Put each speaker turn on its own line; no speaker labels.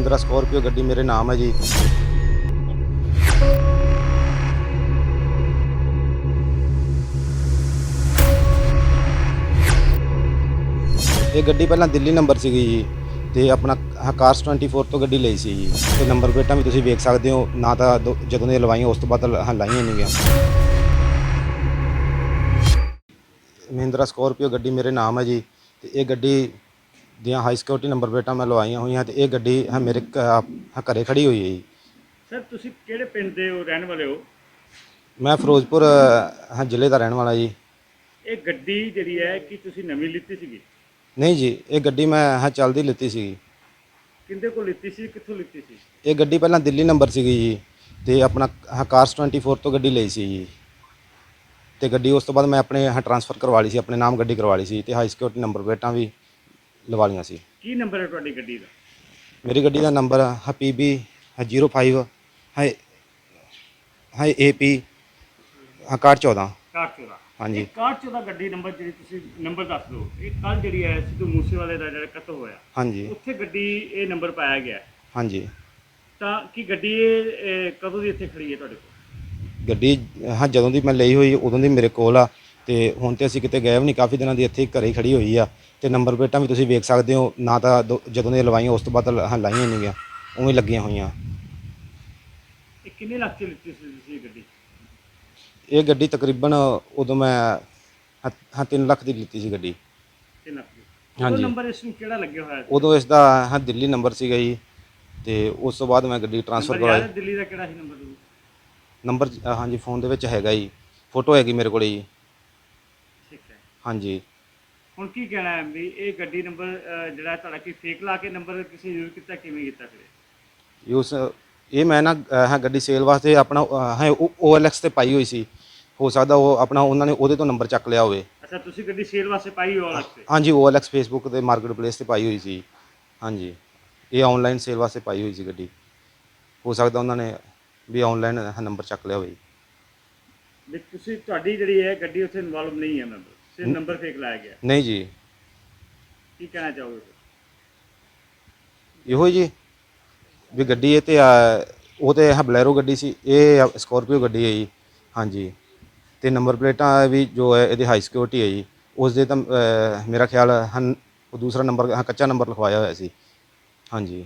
Mahindra Scorpio गड्डी मेरे नाम है जी। ਇਹ ਗੱਡੀ ਪਹਿਲਾਂ ਦਿੱਲੀ ਨੰਬਰ ਸੀਗੀ ਜੀ ਤੇ ਆਪਣਾ ਕਾਰਸ 24 ਤੋਂ ਗੱਡੀ ਲਈ ਸੀ ਜੀ ਤੇ ਨੰਬਰ ਪਲੇਟਾਂ ਵੀ ਤੁਸੀਂ ਵੇਖ ਸਕਦੇ ਹੋ ਨਾ ਤਾਂ ਜਦੋਂ ਦੇ ਲਵਾਈਆਂ ਉਸ ਤੋਂ ਬਾਅਦ ਲਾਈਆਂ ਨਹੀਂ ਗਿਆ। ਮਹਿੰਦਰਾ ਸਕੋਰਪੀਓ ਗੱਡੀ ਮੇਰੇ ਨਾਮ ਹੈ ਜੀ ਤੇ ਇਹ ਗੱਡੀ ਦੀਆਂ ਹਾਈ ਸਿਕਿਉਰਿਟੀ ਨੰਬਰ ਪਲੇਟਾਂ ਮੈਂ ਲਵਾਈਆਂ ਹੋਈਆਂ ਤੇ ਇਹ ਗੱਡੀ ਮੇਰੇ ਘਰੇ ਖੜੀ ਹੋਈ ਹੈ ਜੀ।
ਸਰ ਤੁਸੀਂ ਕਿਹੜੇ ਪਿੰਡ ਦੇ ਹੋ, ਰਹਿਣ ਵਾਲੇ ਹੋ?
ਮੈਂ ਫਿਰੋਜ਼ਪੁਰ ਜ਼ਿਲ੍ਹੇ ਦਾ ਰਹਿਣ ਵਾਲਾ ਜੀ।
ਇਹ ਗੱਡੀ ਜਿਹੜੀ ਹੈ ਕਿ ਤੁਸੀਂ ਨਵੀਂ ਲਿੱਤੀ ਸੀਗੀ?
ਨਹੀਂ ਜੀ, ਇਹ ਗੱਡੀ ਮੈਂ ਚੱਲਦੀ ਲਿੱਤੀ ਸੀਗੀ।
ਕਿੰਦੇ ਕੋਲ ਲਿੱਤੀ ਸੀ, ਕਿੱਥੋਂ ਲਿੱਤੀ ਸੀ?
ਇਹ ਗੱਡੀ ਪਹਿਲਾਂ ਦਿੱਲੀ ਨੰਬਰ ਸੀਗੀ ਜੀ ਤੇ ਆਪਣਾ ਕਾਰਸ 24 ਤੋਂ ਗੱਡੀ ਲਈ ਸੀ ਜੀ ਤੇ ਗੱਡੀ ਉਸ ਤੋਂ ਬਾਅਦ ਮੈਂ ਆਪਣੇ ਟ੍ਰਾਂਸਫਰ ਕਰਵਾ ਲਈ ਸੀ, ਆਪਣੇ ਨਾਮ ਗੱਡੀ ਕਰਵਾ ਲਈ ਸੀ ਤੇ ਹਾਈ ਸਿਕਿਉਰਿਟੀ ਨੰਬਰ ਪਲੇਟਾਂ ਵੀ ਲਵਾ ਲਈਆਂ ਸੀ।
ਕੀ ਨੰਬਰ ਹੈ ਤੁਹਾਡੀ ਗੱਡੀ ਦਾ?
ਮੇਰੀ ਗੱਡੀ ਦਾ ਨੰਬਰ PB 05 AP 6114।
64
ਹਾਂਜੀ।
64 ਗੱਡੀ ਨੰਬਰ ਜਿਹੜੀ ਤੁਸੀਂ ਨੰਬਰ ਦੱਸ ਦਿਓ। ਇਹ ਕੱਲ ਜਿਹੜੀ ਹੈ ਸਿੱਧੂ ਮੂਸੇਵਾਲੇ ਦਾ ਜਿਹੜਾ ਕਤਲ ਹੋਇਆ,
ਹਾਂਜੀ
ਉੱਥੇ ਗੱਡੀ ਇਹ ਨੰਬਰ ਪਾਇਆ ਗਿਆ ਹੈ।
ਹਾਂਜੀ।
ਤਾਂ ਕੀ ਗੱਡੀ ਇਹ ਕਦੋਂ ਦੀ ਇੱਥੇ ਖੜੀ ਹੈ ਤੁਹਾਡੇ ਕੋਲ?
ਗੱਡੀ ਜਦੋਂ ਦੀ ਮੈਂ ਲਈ ਹੋਈ ਉਦੋਂ ਦੀ ਮੇਰੇ ਕੋਲ ਆ ਤੇ ਹੁਣ ਤੇ ਅਸੀਂ ਕਿਤੇ ਗਏ ਵੀ ਨਹੀਂ, ਕਾਫੀ ਦਿਨਾਂ ਦੀ ਇੱਥੇ ਘਰੇ ਖੜੀ ਹੋਈ ਆ ਤੇ ਨੰਬਰ ਪਲੇਟਾਂ ਵੀ ਤੁਸੀਂ ਵੇਖ ਸਕਦੇ ਹੋ ਨਾ ਤਾਂ ਜਦੋਂ ਦੇ ਲਵਾਈਆਂ ਉਸ ਤੋਂ ਬਾਅਦ ਲਾਈਆਂ ਨਹੀਂ ਗਿਆ, ਉਵੇਂ ਲੱਗੀਆਂ ਹੋਈਆਂ।
ਇਹ ਕਿੰਨੇ ਲੱਖ ਚ ਲਿੱਤੀ ਸੀ ਤੁਸੀਂ ਇਹ ਗੱਡੀ?
ਇਹ ਗੱਡੀ ਤਕਰੀਬਨ ਉਦੋਂ ਮੈਂ 3 ਲੱਖ ਦੀ ਲਿੱਤੀ ਸੀ ਗੱਡੀ।
3 ਲੱਖ ਦੀ?
ਹਾਂਜੀ।
ਨੰਬਰ ਇਸ ਨੂੰ ਕਿਹੜਾ ਲੱਗਿਆ ਹੋਇਆ ਸੀ?
ਉਦੋਂ ਇਸ ਦਾ ਦਿੱਲੀ ਨੰਬਰ ਸੀਗਾ ਜੀ ਤੇ ਉਸ ਤੋਂ ਬਾਅਦ ਮੈਂ ਗੱਡੀ ਟ੍ਰਾਂਸਫਰ
ਨੰਬਰ ਯਾਦ
ਕਰਵਾਈ।
ਹੈ ਦਿੱਲੀ ਦਾ ਕਿਹੜਾ ਸੀ ਨੰਬਰ?
ਨੰਬਰ ਹਾਂਜੀ ਫੋਨ ਦੇ ਵਿੱਚ ਹੈਗਾ ਜੀ, ਫੋਟੋ ਹੈਗੀ ਮੇਰੇ ਕੋਲ ਜੀ।
ਠੀਕ ਹੈ।
ਹਾਂਜੀ।
ਹੁਣ ਕੀ ਕਹਿਣਾ ਹੈ ਵੀ ਇਹ ਗੱਡੀ ਨੰਬਰ ਜਿਹੜਾ ਤੁਹਾਡਾ ਕੀ ਫੇਕ ਲਾ ਕੇ ਨੰਬਰ ਕਿਸੇ ਯੂਜ਼ ਕੀਤਾ, ਕਿਵੇਂ ਕੀਤਾ ਫਿਰ?
ਉਸ ਇਹ ਮੈਂ ਨਾ ਗੱਡੀ ਸੇਲ ਵਾਸਤੇ ਆਪਣਾ OLX ਤੇ ਪਾਈ ਹੋਈ ਸੀ, ਹੋ ਸਕਦਾ ਉਹ ਆਪਣਾ ਉਹਨਾਂ ਨੇ ਉਹਦੇ ਤੋਂ ਨੰਬਰ ਚੱਕ ਲਿਆ ਹੋਵੇ।
ਅੱਛਾ, ਤੁਸੀਂ ਗੱਡੀ ਸੇਲ ਵਾਸਤੇ ਪਾਈ ਹੋ ਅਲੱਗ ਤੇ?
ਹਾਂਜੀ, OLX ਫੇਸਬੁੱਕ ਤੇ ਮਾਰਕੀਟ ਪਲੇਸ ਤੇ ਪਾਈ ਹੋਈ ਸੀ। ਹਾਂਜੀ, ਇਹ ਆਨਲਾਈਨ ਸੇਲ ਵਾਸਤੇ ਪਾਈ ਹੋਈ ਸੀ ਗੱਡੀ, ਹੋ ਸਕਦਾ ਉਹਨਾਂ ਨੇ ਵੀ ਆਨਲਾਈਨ ਨੰਬਰ ਚੱਕ ਲਿਆ ਹੋਵੇ।
ਵੀ ਤੁਸੀਂ ਤੁਹਾਡੀ ਜਿਹੜੀ ਹੈ ਗੱਡੀ ਉੱਥੇ ਇਨਵੋਲਵ ਨਹੀਂ ਹੈ ਨੰਬਰ, ਸਿਰਫ ਨੰਬਰ ਫੇਕ ਲਾਇਆ ਗਿਆ?
ਨਹੀਂ ਜੀ।
ਕੀ ਕਹਿਣਾ ਚਾਹੋਗੇ ਫਿਰ?
ਇਹੋ ਜੀ ਵੀ ਗੱਡੀ ਇਹ ਤੇ ਉਹ ਤੇ ਬਲੈਰੋ ਗੱਡੀ ਸੀ, ਇਹ ਸਕੋਰਪੀਓ ਗੱਡੀ ਹੈ ਜੀ। ਹਾਂਜੀ, ਤੇ ਨੰਬਰ ਪਲੇਟਾਂ ਵੀ ਜੋ ਹੈ ਇਹਦੀ ਹਾਈ ਸਿਕਿਉਰਿਟੀ ਹੈ ਜੀ, ਉਸ ਦੇ ਤਾਂ ਮੇਰਾ ਖਿਆਲ ਉਹ ਦੂਸਰਾ ਨੰਬਰ ਕੱਚਾ ਨੰਬਰ ਲਿਖਵਾਇਆ ਹੋਇਆ ਸੀ। ਹਾਂਜੀ।